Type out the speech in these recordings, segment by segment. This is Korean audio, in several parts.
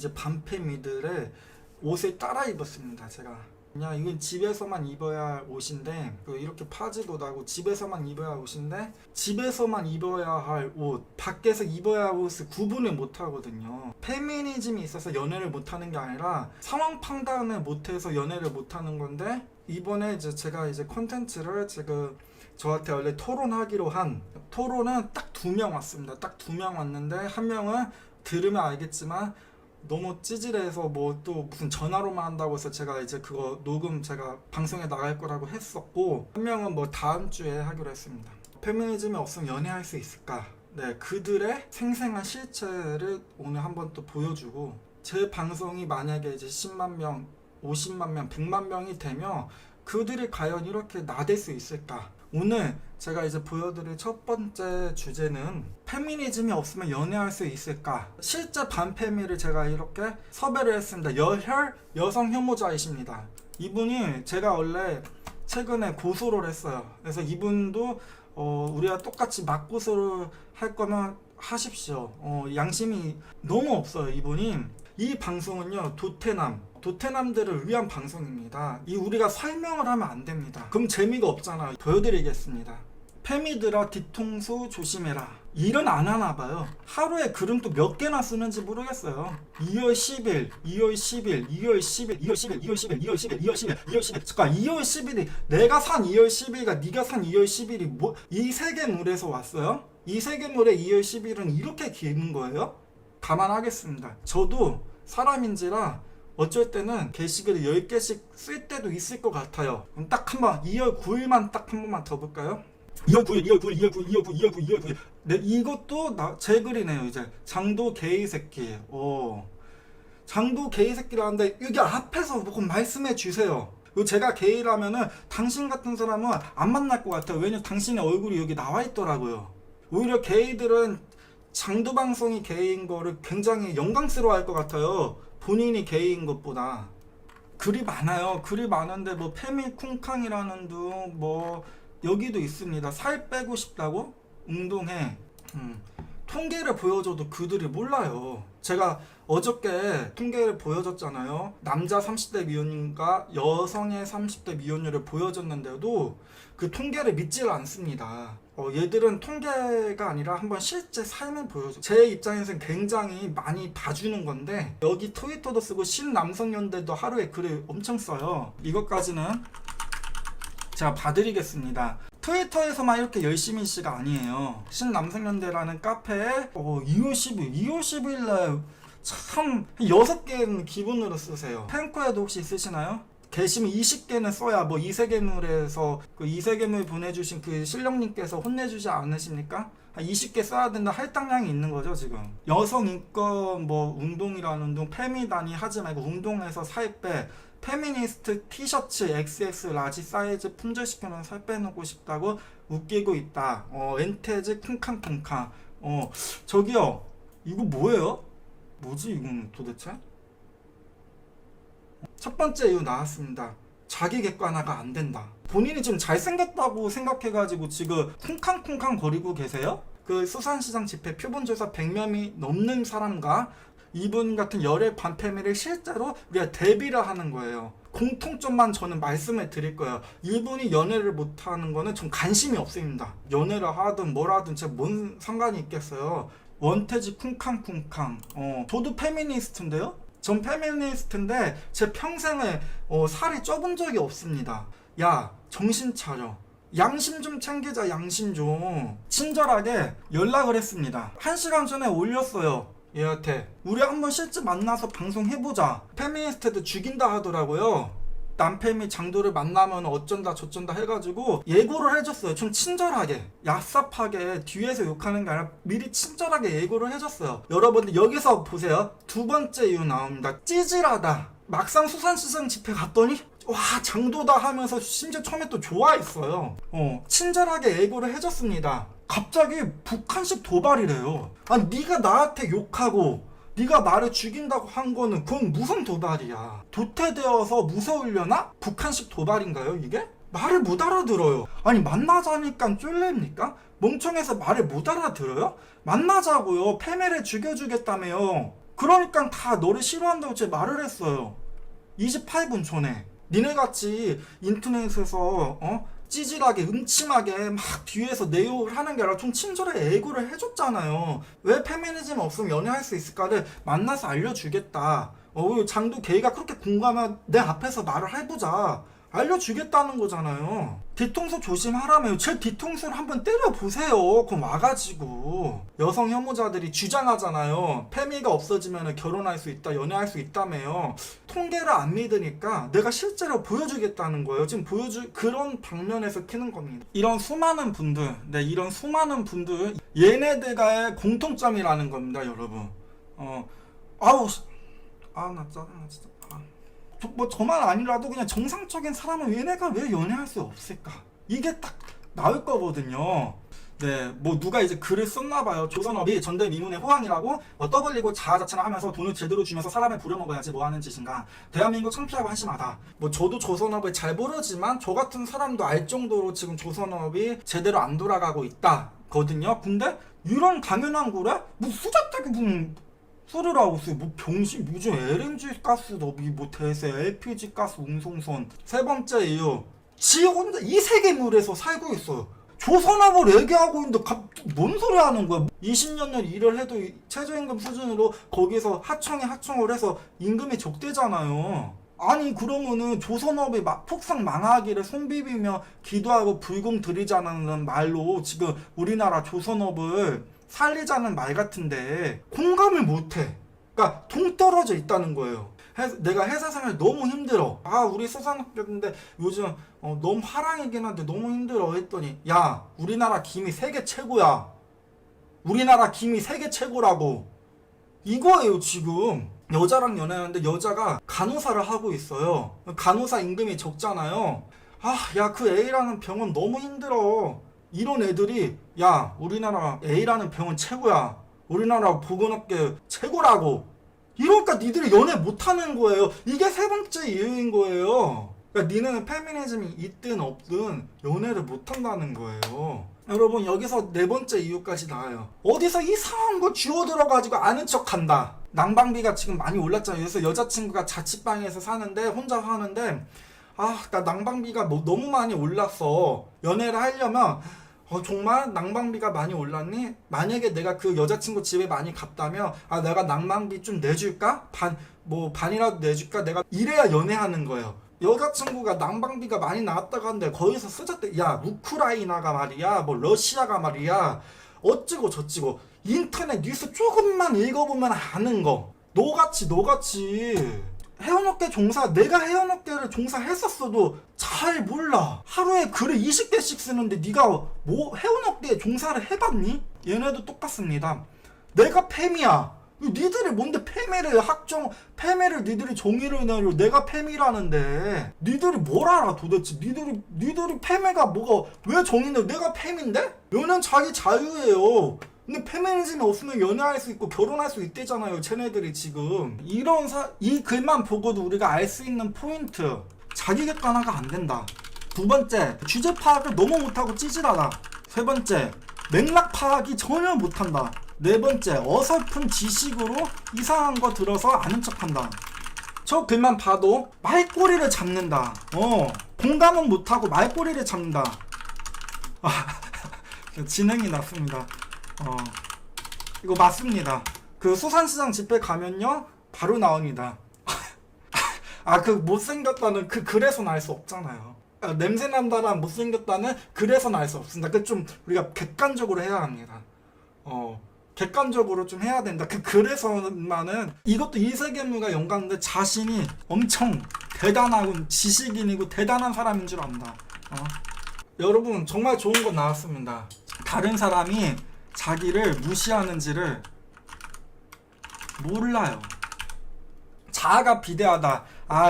이제 반패미들의 옷을 따라 입었습니다. 제가 그냥 이건 집에서만 입어야 할 옷인데 이렇게 파지도 나고 집에서만 입어야 할 옷인데 집에서만 입어야 할 옷, 밖에서 입어야 할 옷을 구분을 못 하거든요. 페미니즘이 있어서 연애를 못 하는 게 아니라 상황 판단을 못해서 연애를 못 하는 건데, 이번에 이제 제가 이제 콘텐츠를 지금 저한테 원래 토론하기로 한 토론은 딱 2명 왔습니다. 딱 2명 왔는데 한 명은 들으면 알겠지만 너무 찌질해서 뭐 또 무슨 전화로만 한다고 해서 제가 이제 그거 녹음 제가 방송에 나갈 거라고 했었고, 한 명은 뭐 다음 주에 하기로 했습니다. 페미니즘이 없으면 연애할 수 있을까? 네, 그들의 생생한 실체를 오늘 한번 또 보여주고, 제 방송이 만약에 이제 10만 명, 50만 명, 100만 명이 되면 그들이 과연 이렇게 나댈 수 있을까? 오늘 제가 이제 보여드릴 첫 번째 주제는 페미니즘이 없으면 연애할 수 있을까? 실제 반페미를 제가 이렇게 섭외를 했습니다. 여혈 여성 혐오자이십니다. 이분이 제가 원래 최근에 고소를 했어요. 그래서 이분도 우리가 똑같이 맞고소를 할 거면 하십시오. 양심이 너무 없어요, 이분이. 이 방송은요, 도태남들을 위한 방송입니다. 우리가 설명을 하면 안 됩니다. 그럼 재미가 없잖아. 보여드리겠습니다. 페미들아 뒤통수 조심해라. 일은 안 하나 봐요. 하루에 글은 또 몇 개나 쓰는지 모르겠어요. 2월 10일, 2월 10일, 2월 10일, 2월 10일, 2월 10일, 2월 10일, 2월 10일, 2월 10일. 잠깐, 2월 10일이 내가 산 2월 10일과 네가 산 2월 10일이 뭐, 이 세계물에서 왔어요? 이 세계물의 2월 10일은 이렇게 긴 거예요? 감안하겠습니다. 저도 사람인지라 어쩔 때는 게시글을 10개씩 쓸 때도 있을 것 같아요. 그럼 딱 한번 2월 9일만 딱 한 번만 더 볼까요? 2월 9일, 2월 9일, 2월 9일, 2월 9일, 2월 9일, 2월 9일. 네, 이것도 제 글이네요. 이제 장도 게이 새끼. 장도 게이 새끼라는데 여기 앞에서 뭐 말씀해 주세요. 제가 게이라면은 당신 같은 사람은 안 만날 것 같아요. 왜냐면 당신의 얼굴이 여기 나와 있더라고요. 오히려 게이들은 장도 방송이 게이인 거를 굉장히 영광스러워 할 것 같아요. 본인이 게이인 것보다. 글이 많아요. 글이 많은데 뭐 페미 쿵캉이라는 둥 뭐 여기도 있습니다. 살 빼고 싶다고? 운동해. 통계를 보여줘도 그들이 몰라요. 제가 어저께 통계를 보여줬잖아요. 남자 30대 미혼과 여성의 30대 미혼율을 보여줬는데도 그 통계를 믿질 않습니다. 얘들은 통계가 아니라 한번 실제 삶을 보여줘. 제 입장에서는 굉장히 많이 봐주는 건데, 여기 트위터도 쓰고 신남성연대도 하루에 글을 엄청 써요. 이것까지는 제가 봐드리겠습니다. 트위터에서만 이렇게 열심히 씨가 아니에요. 신남성연대라는 카페에 2월 10일 참 6개는 기본으로 쓰세요. 탱커에도 혹시 쓰시나요? 게시물 20개는 써야 뭐 이세계물에서 그 이세계물 보내주신 그 실령님께서 혼내주지 않으십니까? 한 20개 써야 된다 할당량이 있는 거죠, 지금. 여성 인권 뭐 운동이라는 둥, 페미단이 하지 말고 운동해서 살 빼. 페미니스트 티셔츠 XX 라지 사이즈 품절시켜놓은 살 빼놓고 싶다고 웃기고 있다. 엔테즈 쿵캉쿵캉. 저기요, 이거 뭐예요? 뭐지 이건 도대체? 첫 번째 이유 나왔습니다. 자기 객관화가 안 된다. 본인이 좀 잘생겼다고 생각해가지고 지금 쿵캉쿵캉 거리고 계세요? 그 수산시장 집회 표본조사 100명이 넘는 사람과 이분 같은 열애 반패미를 실제로 우리가 대비를 하는 거예요. 공통점만 저는 말씀을 드릴 거예요. 이분이 연애를 못하는 거는 좀 관심이 없습니다. 연애를 하든 뭘 하든 제가 뭔 상관이 있겠어요. 원태지 쿵캉쿵캉. 저도 페미니스트인데요? 전 페미니스트인데 제 평생에 살이 쪄본 적이 없습니다. 야, 정신 차려. 양심 좀 챙기자, 양심 좀. 친절하게 연락을 했습니다. 1시간 전에 올렸어요. 얘한테 우리 한번 실제 만나서 방송해보자. 페미니스트들 죽인다 하더라고요. 남페미 장도를 만나면 어쩐다 저쩐다 해가지고 예고를 해줬어요. 좀 친절하게, 얍삽하게, 뒤에서 욕하는 게 아니라 미리 친절하게 예고를 해줬어요. 여러분들 여기서 보세요. 두 번째 이유 나옵니다. 찌질하다. 막상 수산시장 집회 갔더니 와 장도다 하면서 심지어 처음에 또 좋아했어요. 친절하게 예고를 해줬습니다. 갑자기 북한식 도발이래요. 아니 네가 나한테 욕하고 네가 나를 죽인다고 한 거는 그건 무슨 도발이야. 도태되어서 무서우려나? 북한식 도발인가요 이게? 말을 못 알아들어요. 아니 만나자니까 쫄립니까? 멍청해서 말을 못 알아들어요? 만나자고요. 패밀을 죽여주겠다며요. 그러니까 다 너를 싫어한다고 제 말을 했어요. 28분 전에. 니네같이 인터넷에서 찌질하게 음침하게 막 뒤에서 내욕을 하는 게 아니라 좀 친절하게 애교를 해줬잖아요. 왜 페미니즘 없으면 연애할 수 있을까를 만나서 알려주겠다. 장도 게이가 그렇게 궁금하면 내 앞에서 말을 해보자. 알려주겠다는 거잖아요. 뒤통수 조심하라며요. 제 뒤통수를 한번 때려보세요. 그럼 와가지고. 여성 혐오자들이 주장하잖아요. 페미가 없어지면 결혼할 수 있다, 연애할 수 있다며요. 통계를 안 믿으니까 내가 실제로 보여주겠다는 거예요. 지금 그런 방면에서 키는 겁니다. 이런 수많은 분들, 이런 수많은 분들, 얘네들과의 공통점이라는 겁니다, 여러분. 나 짜증나, 진짜. 저만 아니라도 그냥 정상적인 사람은 얘네가 왜 연애할 수 없을까? 이게 딱 나올 거거든요. 누가 이제 글을 썼나봐요. 조선업이 전대미문의 호황이라고 떠벌리고 자아자찬을 하면서 돈을 제대로 주면서 사람을 부려먹어야지 뭐 하는 짓인가. 대한민국 창피하고 한심하다. 저도 조선업을 잘 모르지만 저 같은 사람도 알 정도로 지금 조선업이 제대로 안 돌아가고 있다거든요. 근데 이런 당연한 거래? 수자떼기 소리를 하고 있어요. 병신, 무슨 LNG 가스 너비, 대세, LPG 가스 운송선. 세 번째 이유. 지 혼자 이 세계물에서 살고 있어요. 조선업을 얘기하고 있는데 뭔 소리 하는 거야? 20년 일을 해도 최저임금 수준으로 거기서 하청을 해서 임금이 적대잖아요. 아니 그러면은 조선업이 폭삭 망하기를 손비비며 기도하고 불공 들이자는 말로 지금 우리나라 조선업을 살리자는 말 같은데 공감을 못해. 그러니까 동떨어져 있다는 거예요. 내가 회사 생활 너무 힘들어. 우리 수산업계인데 요즘 너무 화랑이긴 한데 너무 힘들어 했더니 야, 우리나라 김이 세계 최고야. 우리나라 김이 세계 최고라고. 이거예요 지금. 여자랑 연애하는데 여자가 간호사를 하고 있어요. 간호사 임금이 적잖아요. 야, 그 A라는 병원 너무 힘들어. 이런 애들이 야, 우리나라 A라는 병원 최고야. 우리나라 보건업계 최고라고. 이러니까 니들이 연애 못하는 거예요. 이게 세 번째 이유인 거예요. 그러니까 니네는 페미니즘이 있든 없든 연애를 못한다는 거예요. 여러분 여기서 네 번째 이유까지 나와요. 어디서 이상한 거 쥐어들어가지고 아는 척한다. 난방비가 지금 많이 올랐잖아요. 그래서 여자친구가 자취방에서 사는데 혼자 사는데 나 난방비가 너무 많이 올랐어. 연애를 하려면 정말 난방비가 많이 올랐니? 만약에 내가 그 여자친구 집에 많이 갔다면 내가 난방비 좀 내줄까? 반이라도 내줄까? 내가 이래야 연애하는 거예요. 여자친구가 난방비가 많이 나왔다고 하는데 거기서 쓰셨대. 야, 우크라이나가 말이야, 러시아가 말이야, 어찌고 저찌고. 인터넷 뉴스 조금만 읽어보면 아는 거. 너같이 내가 해운업계를 종사했었어도 잘 몰라. 하루에 글을 20개씩 쓰는데 네가 해운업계에 종사를 해봤니? 얘네도 똑같습니다. 내가 페미야. 니들이 뭔데 페미를 니들이 정의를 내려. 내가 페미라는데 니들이 뭘 알아 도대체. 니들이 페미가 뭐가 왜 정의를 내려. 내가 페미인데? 연애는 자기 자유예요. 근데 페미니즘이 없으면 연애할 수 있고 결혼할 수 있대잖아요. 쟤네들이 지금. 이 글만 보고도 우리가 알 수 있는 포인트. 자기 객관화가 안 된다. 두 번째, 주제 파악을 너무 못하고 찌질하다. 세 번째, 맥락 파악이 전혀 못한다. 네 번째, 어설픈 지식으로 이상한 거 들어서 아는 척한다. 저 글만 봐도 말꼬리를 잡는다. 공감은 못하고 말꼬리를 잡는다. 진행이 났습니다. 이거 맞습니다. 그 수산시장 집회 가면요 바로 나옵니다. 그 못생겼다는 그 글에서는 알 수 없잖아요. 냄새난다란 못생겼다는 글에서는 알 수 없습니다. 그 좀 우리가 객관적으로 해야 합니다. 객관적으로 좀 해야 된다. 그 글에서만은 이것도 이세계물과 연관돼. 자신이 엄청 대단하고 지식인이고 대단한 사람인 줄 안다. 여러분 정말 좋은 거 나왔습니다. 다른 사람이 자기를 무시하는지를 몰라요. 자아가 비대하다.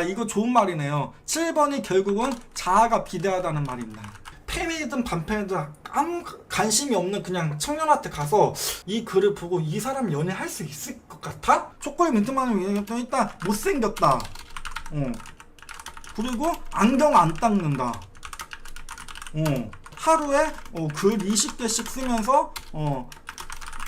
이거 좋은 말이네요. 7번이 결국은 자아가 비대하다는 말입니다. 페미든 반페미든 아무 관심이 없는 그냥 청년한테 가서 이 글을 보고 이 사람 연애할 수 있을 것 같아? 초콜릿 민트만을 얘기했더니 일단 못생겼다. 그리고 안경 안 닦는다. 하루에 글 20개씩 쓰면서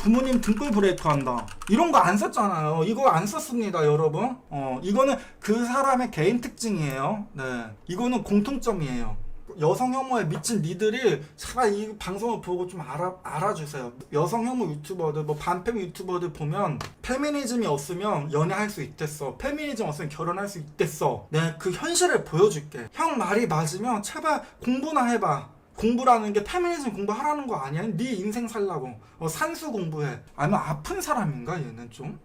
부모님 등골 브레이크 한다. 이런 거 안 썼잖아요. 이거 안 썼습니다, 여러분. 이거는 그 사람의 개인 특징이에요. 네. 이거는 공통점이에요. 여성 혐오에 미친 니들이 제발 이 방송을 보고 좀 알아주세요. 여성 혐오 유튜버들, 뭐 반페 유튜버들 보면 페미니즘이 없으면 연애할 수 있댔어. 페미니즘 없으면 결혼할 수 있댔어. 내가 그 현실을 보여줄게. 형 말이 맞으면 제발 공부나 해봐. 공부라는 게 페미니즘 공부하라는 거 아니야? 네 인생 살라고. 산수 공부해. 아니면 아픈 사람인가 얘는 좀?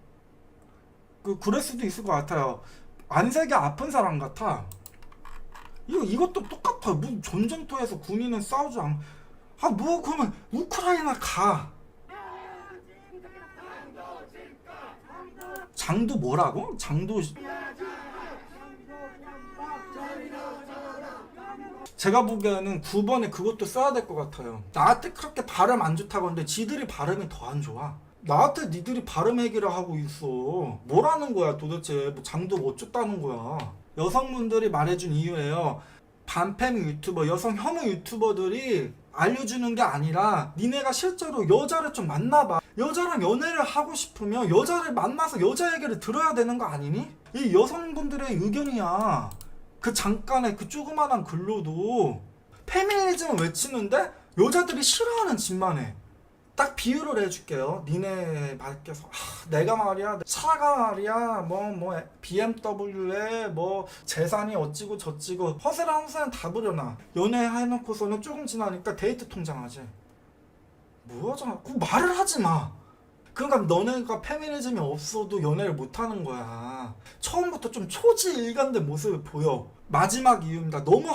그럴 수도 있을 것 같아요. 안색이 아픈 사람 같아. 이것도 똑같아. 무슨 전쟁터에서 군인은 싸우지 않. 뭐 그러면 우크라이나 가. 장도 뭐라고? 장도. 제가 보기에는 9번에 그것도 써야 될 것 같아요. 나한테 그렇게 발음 안 좋다고 하는데 지들이 발음이 더 안 좋아. 나한테 니들이 발음 얘기를 하고 있어. 뭐라는 거야 도대체. 뭐 장도 어쩌다는 거야. 여성분들이 말해준 이유예요. 반팸 유튜버, 여성 혐오 유튜버들이 알려주는 게 아니라 니네가 실제로 여자를 좀 만나봐. 여자랑 연애를 하고 싶으면 여자를 만나서 여자 얘기를 들어야 되는 거 아니니? 이 여성분들의 의견이야. 그 잠깐의 그 조그만한 글로도 페미니즘을 외치는데 여자들이 싫어하는 짓만 해. 딱 비유를 해줄게요. 니네 말께서 내가 말이야 차가 말이야 뭐 BMW에 뭐 재산이 어찌고 저찌고 허세랑 허세는 다 부려놔. 연애해놓고서는 조금 지나니까 데이트 통장 하지. 뭐하잖아. 그 말을 하지 마. 그러니까 너네가 페미니즘이 없어도 연애를 못하는 거야. 처음부터 좀 초지일관된 모습을 보여. 마지막 이유입니다. 너무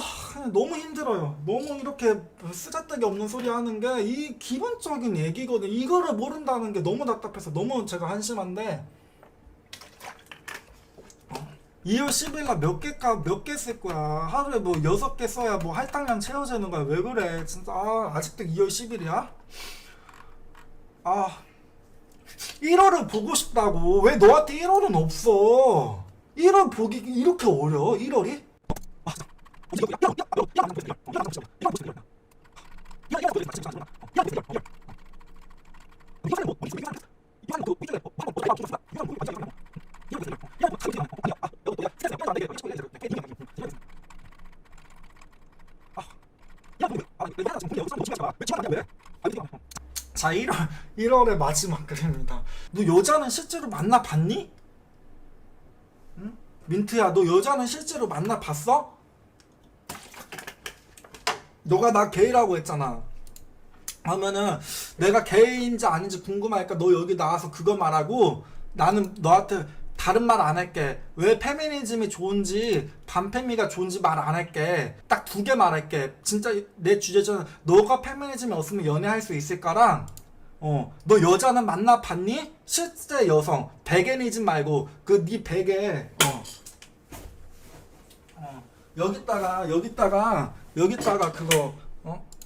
힘들어요. 너무 이렇게 쓰잘데기 없는 소리 하는 게 이 기본적인 얘기거든. 이거를 모른다는 게 너무 답답해서 너무 제가 한심한데 2월 10일 날 몇 개 쓸 거야. 하루에 뭐 6개 써야 뭐 할당량 채워지는 거야. 왜 그래 진짜. 아직도 2월 10일이야? 1월을 보고 싶다고. 왜 너한테 1월은 없어? 1월 보기 이렇게 어려워? 1월이? 자, 1월의 마지막 글입니다. 너 여자는 실제로 만나봤니? 응? 민트야, 너 여자는 실제로 만나봤어? 너가 나 게이라고 했잖아. 하면은 내가 게이인지 아닌지 궁금하니까 너 여기 나와서 그거 말하고 나는 너한테 다른 말 안 할게. 왜 페미니즘이 좋은지 반페미가 좋은지 말 안 할게. 딱 2개 말할게. 진짜 내 주제는 너가 페미니즘이 없으면 연애할 수 있을까랑 너 여자는 만나봤니? 실제 여성 베개니즘 말고 그 네 베개 여기다가 그거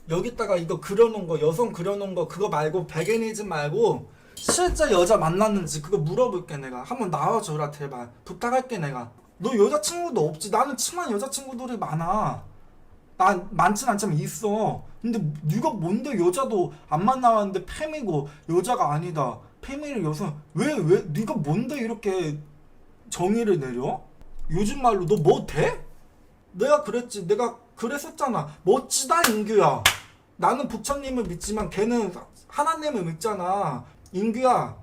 여기다가 이거 그려놓은 거 여성 그려놓은 거 그거 말고 베개니즘 말고 실제 여자 만났는지 그거 물어볼게. 내가 한번 나와줘라 제발. 부탁할게. 내가 너 여자친구도 없지? 나는 친한 여자친구들이 많아. 난 많진 않지만 있어. 근데 네가 뭔데 여자도 안 만나봤는데 페미고 여자가 아니다 페미를 여성 왜 네가 뭔데 이렇게 정의를 내려? 요즘 말로 너 뭐 돼? 내가 그랬지. 내가 그랬었잖아. 멋지다 인규야. 나는 부처님을 믿지만 걔는 하나님을 믿잖아. 인규야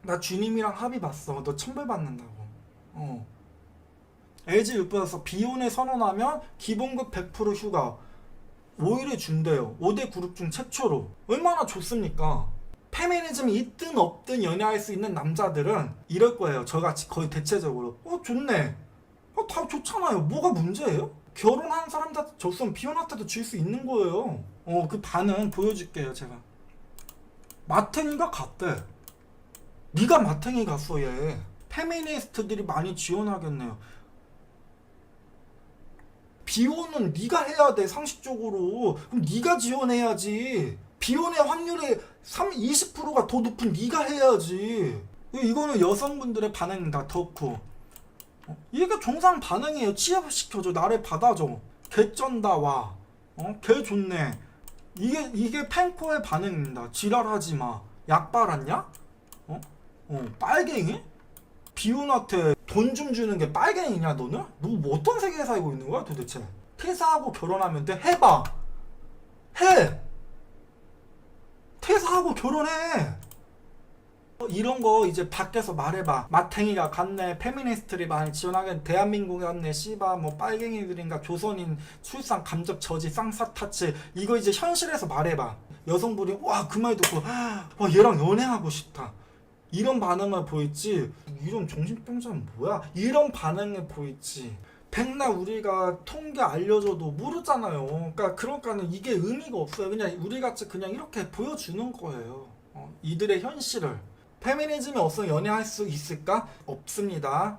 나 주님이랑 합의 봤어. 너 천벌 받는다고. LG 유프에서 비혼을 선언하면 기본급 100% 휴가 5일을 준대요. 5대 그룹 중 최초로. 얼마나 좋습니까? 페미니즘이 있든 없든 연애할 수 있는 남자들은 이럴 거예요. 저같이 거의 대체적으로 좋네. 다 좋잖아요. 뭐가 문제예요? 결혼한 사람한테 줬으면 비혼한테도 줄 수 있는 거예요. 그 반응 보여줄게요. 제가 마탱이가 갔대. 네가 마탱이 갔어. 얘 페미니스트들이 많이 지원하겠네요. 비혼은 네가 해야 돼. 상식적으로. 그럼 네가 지원해야지. 비혼의 확률이 20%가 더 높은 네가 해야지. 이거는 여성분들의 반응입니다. 덕후. 이게 정상 반응이에요. 취업시켜줘. 나를 받아줘. 개 쩐다 와. 개 좋네. 이게 팬코의 반응입니다. 지랄하지 마. 약 빨았냐? 빨갱이? 비운한테 돈 좀 주는 게 빨갱이냐 너는? 너 뭐 어떤 세계에 살고 있는 거야 도대체? 퇴사하고 결혼하면 돼? 해봐. 해. 퇴사하고 결혼해. 이런 거 이제 밖에서 말해봐. 마탱이가 갔네, 페미니스트들이 많이 지원하게 대한민국에 갔네, 씨바 뭐 빨갱이들인가 조선인 출산 감적 저지 쌍사타치. 이거 이제 현실에서 말해봐. 여성분이 와 그 말 듣고 와 얘랑 연애하고 싶다 이런 반응을 보였지. 이런 정신병자는 뭐야? 이런 반응을 보였지. 백날 우리가 통계 알려줘도 모르잖아요. 그러니까는 이게 의미가 없어요. 그냥 우리같이 그냥 이렇게 보여주는 거예요. 이들의 현실을. 페미니즘이 없으면 연애할 수 있을까? 없습니다.